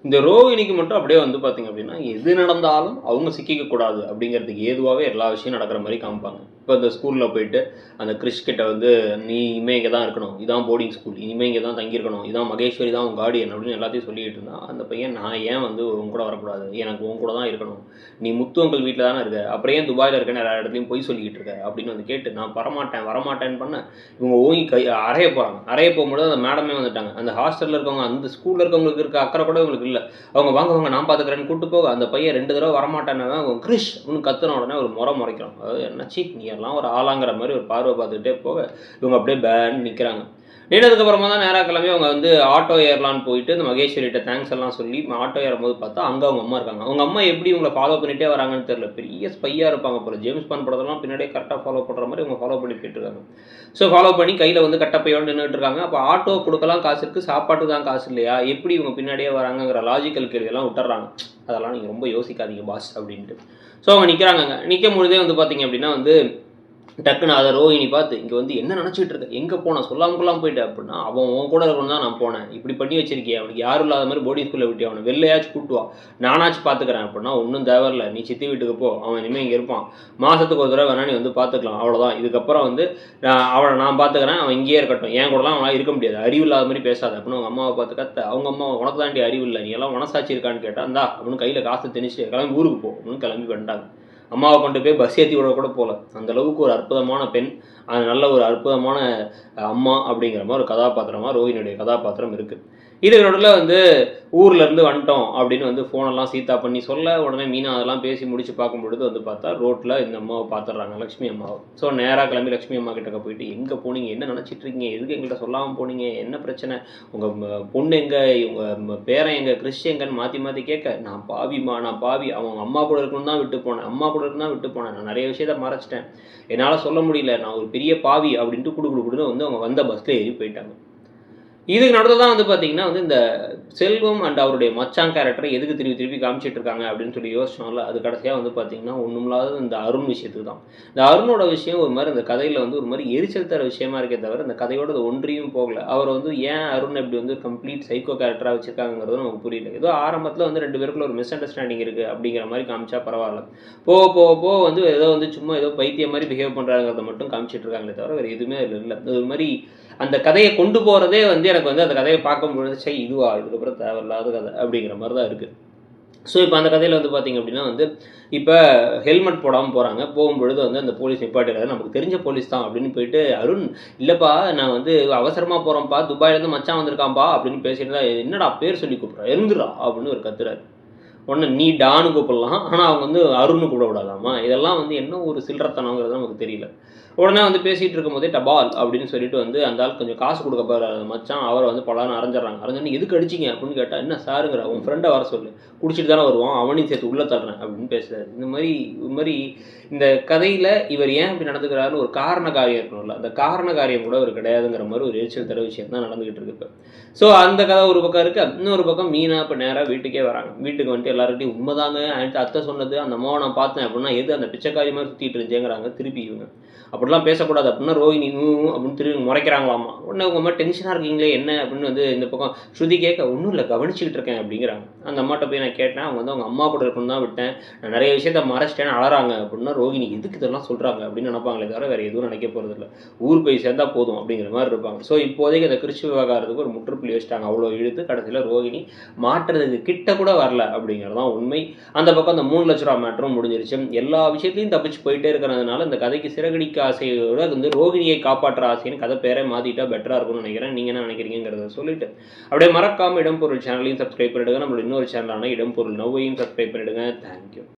இந்த ரோகிணிக்கு மட்டும் அப்படியே வந்து பார்த்தீங்க அப்படின்னா, எது நடந்தாலும் அவங்க சிக்கிக்கக்கூடாது அப்படிங்கிறதுக்கு ஏதுவாகவே எல்லா விஷயம் நடக்கிற மாதிரி காமிப்பாங்க. இப்போ இந்த ஸ்கூலில் போயிட்டு அந்த கிறிஷ் கிட்ட வந்து, "நீ இனிமேல் இங்கே தான் இருக்கணும். இதான் போர்டிங் ஸ்கூல். இனிமேல் இங்கே தான் தங்கியிருக்கணும். இதான் மகேஸ்வரி தான் உன் கார்டியன்" அப்படின்னு எல்லாத்தையும் சொல்லிக்கிட்டு இருந்தான். அந்த பையன், "நான் ஏன் வந்து உன் கூட வரக்கூடாது? எனக்கு உன் கூட தான் இருக்கணும். நீ முத்து அங்கிள் வீட்டில் தானே இருக்க. அப்புறம் ஏன் துபாயில் இருக்கேன்னு எல்லா இடத்துலையும் பொய் சொல்லிக்கிட்டு இருக்க?" அப்படின்னு வந்து கேட்டு, நான் வரமாட்டேன் வரமாட்டேன்னு பண்ண, இவங்க ஓங்கி அறைய போகிறாங்க. அறைய போகும்போது அந்த மேடமே வந்துட்டாங்க. அந்த ஹாஸ்டலில் இருக்கவங்க, அந்த ஸ்கூலில் இருக்கவங்களுக்கு இருக்க அக்கறை கூட இவங்களுக்கு இல்லை. அவங்க, "வாங்க வாங்க நான் பார்த்துக்கிறேன்னு" கூப்பிட்டு போக, அந்த பையன் 2 தடவை வரமாட்டேன்னவன் கிறிஷ் அப்படின்னு கத்துன உடனே ஒரு முறைக்கிறான். அதாவது, "என்னச்சி நீ எல்லாம் ஒரு ஆளாங்கிற மாதிரி ஒரு பார்வை பார்த்துக்கிட்டே போக, இவங்க அப்படியே பேன்னு நிற்கிறாங்க. நின்னதுக்கப்புறமா தான் நேராக கிளம்பி அவங்க வந்து ஆட்டோ ஏறலான்னு போயிட்டு இந்த மகேஸ்வரிகிட்ட தேங்க்ஸ் எல்லாம் சொல்லி ஆட்டோ ஏறும்போது பார்த்தா அங்கே அவங்க அம்மா இருக்காங்க. அவங்க அம்மா எப்படி இவங்களை ஃபாலோ பண்ணிகிட்டே வராங்கன்னு தெரியல. பெரிய ஸ்பையாக இருப்பாங்க போல. ஜேம்ஸ் பாண்ட் படத்தெல்லாம் பின்னாடியே கரெக்டாக ஃபாலோ பண்ணுற மாதிரி இவங்க ஃபாலோ பண்ணி போயிட்டு இருக்காங்க. ஸோ ஃபாலோ பண்ணி கையில் வந்து கட்டப்பையோடு நின்றுட்டு இருக்காங்க. அப்போ ஆட்டோ கொடுக்கலாம் காசு இருக்குது, சாப்பாட்டுக்கு தான் காசு இல்லையா, எப்படி இவங்க பின்னாடியே வராங்கங்கிற லாஜிக்கல் கேள்வியெல்லாம் விட்டுறாங்க. அதெல்லாம் நீங்கள் ரொம்ப யோசிக்காதீங்க பாஸ் அப்படின்ட்டு. ஸோ அவங்க நிற்கிறாங்க. நிற்கும் பொழுதே வந்து பார்த்தீங்க அப்படின்னா வந்து டக்குன்னு அதை ரோஹிணி பார்த்து, "இங்கே வந்து என்ன நினச்சிட்டு இருக்க, எங்கே போனேன் சொல்லாமக்குலாம் போயிட்டேன்" அப்படின்னா, "அவன் உன் கூட இருக்கணும் தான் நான் போனேன். இப்படி பண்ணி வச்சிருக்கியே, அவனுக்கு யாரும் இல்லாத மாதிரி போர்டிங் ஸ்கூலில் விட்டு அவனை வெளிலையாச்சும் கூட்டு வா, நானாச்சும் பார்த்துக்கிறேன்" அப்படின்னா, "ஒன்றும் தேவையில்லை, நீ சித்தி வீட்டுக்கு போ, அவன் இனிமேல் இங்கே இருப்பான். மாதத்துக்கு ஒரு தடவை வேணா நீ வந்து பார்த்துக்கலாம், அவ்வளோதான். இதுக்கப்புறம் வந்து அவனை நான் பார்த்துக்கிறேன், அவன் இங்கேயே இருக்கட்டும், என் கூடலாம் அவனால் இருக்க முடியாது, அறிவு இல்லாத மாதிரி பேசாத" அப்படின்னு அவங்க அம்மாவை பார்த்து கத்த. அவங்க அம்மா, "உனக்கு தாண்டி அறிவு இல்லை, நீ எல்லாம் மனசாட்சி இருக்கான்னு கேட்டால், இந்தா" அப்படின்னு கையில் காசு திணிச்சு, "கிளம்பி ஊருக்கு போ" அப்படின்னு கிளம்பி பண்ணிட்டாங்க. அம்மாவை கொண்டு போய் பஸ் ஏற்றி விட கூட போகல. அந்த அளவுக்கு ஒரு அற்புதமான பெண், அது நல்ல ஒரு அற்புதமான அம்மா அப்படிங்கிற மாதிரி ஒரு கதாபாத்திரமாக ரோஹிணியுடைய கதாபாத்திரம் இருக்குது. இது நடுவில் வந்து ஊர்லேருந்து வந்துட்டோம் அப்படின்னு வந்து ஃபோனெல்லாம் சீதா பண்ணி சொல்ல, உடனே மீனா அதெல்லாம் பேசி முடிச்சு பார்க்கும்பொழுது வந்து பார்த்தா ரோட்டில் இந்த அம்மாவை பார்த்துட்றாங்க, லக்ஷ்மி அம்மாவை. ஸோ நேராக கிளம்பி லக்ஷ்மி அம்மா கிட்ட போயிட்டு, "எங்கே போனீங்க, என்ன நினச்சிட்டு இருக்கீங்க, எதுக்கு எங்கள்கிட்ட சொல்லாமல் போனீங்க, என்ன பிரச்சனை, உங்கள் பொண்ணு எங்கே, உங்கள் பேரன் எங்கே, கிறிஷ் எங்கன்னு" மாற்றி மாற்றி கேட்க, "நான் பாவிம்மா, நான் பாவி, அவங்க அம்மா கூட இருக்கணும் தான் விட்டு போனேன், அம்மா கூட இருக்குன்னு தான் விட்டு போனேன், நான் நிறைய விஷயத்த மறைச்சிட்டேன், என்னால் சொல்ல முடியல, நான் ஒரு பெரிய பாவி" அப்படின்ட்டு குடுன்னு வந்து அவங்க வந்த பஸ்ஸில் ஏறி போயிட்டாங்க. இதுக்கு நடுவில் தான் வந்து பார்த்தீங்கன்னா வந்து இந்த செல்வம் அண்ட் அவருடைய மச்சான் கேரக்டரை எதுக்கு திருப்பி காமிச்சிட்டு இருக்காங்க அப்படின்னு சொல்லி யோசிச்சோம்ல, அது கடைசியாக வந்து பார்த்தீங்கன்னா ஒன்றுமில்லாத இந்த அருண் விஷயத்துக்கு தான். இந்த அருணோட விஷயம் ஒரு மாதிரி இந்த கதையில் வந்து ஒரு மாதிரி எரிச்சல் தர விஷயமா இருக்கே தவிர இந்த கதையோட அது ஒன்றியும் போகல. அவர் வந்து ஏன் அருண் இப்படி வந்து கம்ப்ளீட் சைக்கோ கேரக்டராக வச்சிருக்காங்கிறது நமக்கு புரியல. ஏதோ ஆரம்பத்தில் வந்து 2 பேருக்குள்ள ஒரு மிஸ் அண்டர்ஸ்டாண்டிங் இருக்குது அப்படிங்கிற மாதிரி காமிச்சா பரவாயில்ல. போக வந்து ஏதோ வந்து சும்மா ஏதோ பைத்தியம் மாதிரி பிஹேவ் பண்ணுறாங்கிறத மட்டும் காமிச்சிட்டு இருக்காங்களே தவிர வேறு எதுவுமே அதில் இல்லை. அது ஒரு மாதிரி அந்த கதையை கொண்டு போகிறதே வந்து எனக்கு வந்து அந்த கதையை பார்க்கும்பொழுது, "சை இதுவா, இதுக்கப்புறம் தேவையில்லாத கதை" அப்படிங்கிற மாதிரி தான் இருக்குது. ஸோ இப்போ அந்த கதையில் வந்து பார்த்திங்க அப்படின்னா வந்து இப்போ ஹெல்மெட் போடாமல் போகிறாங்க. போகும்பொழுது வந்து அந்த போலீஸ் நிப்பாட்டுறாரு. நமக்கு தெரிஞ்ச போலீஸ் தான் அப்படின்னு போயிட்டு, "அருண் இல்லைப்பா, நான் வந்து அவசரமாக போகிறோம்ப்பா, துபாயிலேருந்து மச்சான் வந்திருக்கான்ப்பா" அப்படின்னு பேசிட்டு தான், "என்னடா பேர் சொல்லி கூப்பிட்றா, எழுந்துடா" அப்படின்னு ஒரு கத்துறாரு. உடனே நீ டான்னு கூப்பிடலாம், ஆனால் அவங்க வந்து அருண்னு கூப்பிடக்கூடாதாமா. இதெல்லாம் வந்து என்ன ஒரு சில்லறத்தனங்கிறது நமக்கு தெரியல. உடனே வந்து பேசிகிட்டு இருக்கும்போதே டபால் அப்படின்னு சொல்லிட்டு வந்து அந்த ஆள் கொஞ்சம் காசு கொடுக்க போகிறாரு மச்சான், அவரை வந்து பலான்னு அரைஞ்சிட்றாங்க. அரைஞ்சோன்னே, "எதுக்கு அடிச்சிங்க" அப்படின்னு கேட்டால், "என்ன சாருங்கிற, உன் ஃப்ரெண்டை வர சொல்லு, குடிச்சிட்டு தானே வருவான், அவனையும் சேர்த்து உள்ளே தள்ளுறேன்" அப்படின்னு பேசுகிறாரு. இந்த மாதிரி இந்த கதையில் இவர் ஏன் இப்படி நடந்துக்கிறாருன்னு ஒரு காரண காரியம் இருக்கணும்ல, அந்த காரண காரியம் கூட ஒரு கிடையாதுங்கிற மாதிரி ஒரு எரிச்சல் தர விஷயம் தான் நடந்துகிட்டு இருக்கு இப்போ. ஸோ அந்த கதை ஒரு பக்கம் இருக்குது. இன்னொரு பக்கம் மீனா இப்போ நேராக வீட்டுக்கே வராங்க. வீட்டுக்கு வந்துட்டு எல்லார்கிட்டையும், "உண்மைதாங்க அத்தை சொன்னது, அந்த அம்மாவை நான் பார்த்தேன்" அப்படின்னா, "எது அந்த பிச்சைக்காரி மாதிரி சுற்றிட்டு இருந்துச்சேங்கிறாங்க" திருப்பி இவங்க. "அப்படிலாம் பேசக்கூடாது" அப்படின்னா ரோஹிணி அப்படின்னு திரும்பி முறைக்கிறாங்களாமா. உடனே உங்கள் அம்மா, "டென்ஷனாக இருக்கீங்களே என்ன" அப்படின்னு வந்து இந்த பக்கம் ஸ்ருதி கேட்க, "ஒன்றும் இல்லை கவனிச்சுக்கிட்டு இருக்கேன்" அப்படிங்கிறாங்க. அந்த அம்மாட்ட போய் நான் கேட்டேன். அவங்க வந்து அவங்க அம்மா கூட இருக்கணும் தான் விட்டேன், நான் நிறைய விஷயத்த மறைச்சிட்டேன்னு அழறாங்க அப்படின்னா, ரோஹிணி எதுக்கு இதெல்லாம் சொல்கிறாங்க அப்படின்னு நினைப்பாங்களே தவிர வேறு எதுவும் நினைக்க போகிறதில்ல. ஊர் போய் சேர்ந்தா போதும் அப்படிங்கிற மாதிரி இருப்பாங்க. ஸோ இப்போதைக்கு அந்த கிறிஸ்து விவகாரத்துக்கு ஒரு முற்றுப்புள்ளி வச்சுட்டாங்க. அவ்வளோ இழுத்து கடைசியில் ரோஹிணி மாற்றுறதுக்கு கிட்ட கூட வரல அப்படிங்கிறது தான் உண்மை. அந்த பக்கம் அந்த 3 லட்ச ரூபா மேட்டரும் முடிஞ்சிருச்சு. எல்லா விஷயத்துலையும் தப்பிச்சு போயிட்டே இருக்கிறதுனால இந்த கதைக்கு சிறகடிக்க ஆசையோட அது வந்து ரோஹிணியை காப்பாற்ற ஆசைன்னு கதை பேரை மாற்றிட்டா பெட்டராக இருக்கும்னு நினைக்கிறேன். நீங்கள் என்ன நினைக்கிறீங்கிறத சொல்லிட்டு அப்படியே மறக்காமல் இடம்பொருள் சேனலையும் சப்ஸ்கிரைப் பண்ணிவிடுங்க. நம்மளோட இன்னொரு சேனலான இடம்பொருள் நவ்வையும் சப்ஸ்கிரைப் பண்ணிவிடுங்க. தேங்க்யூ.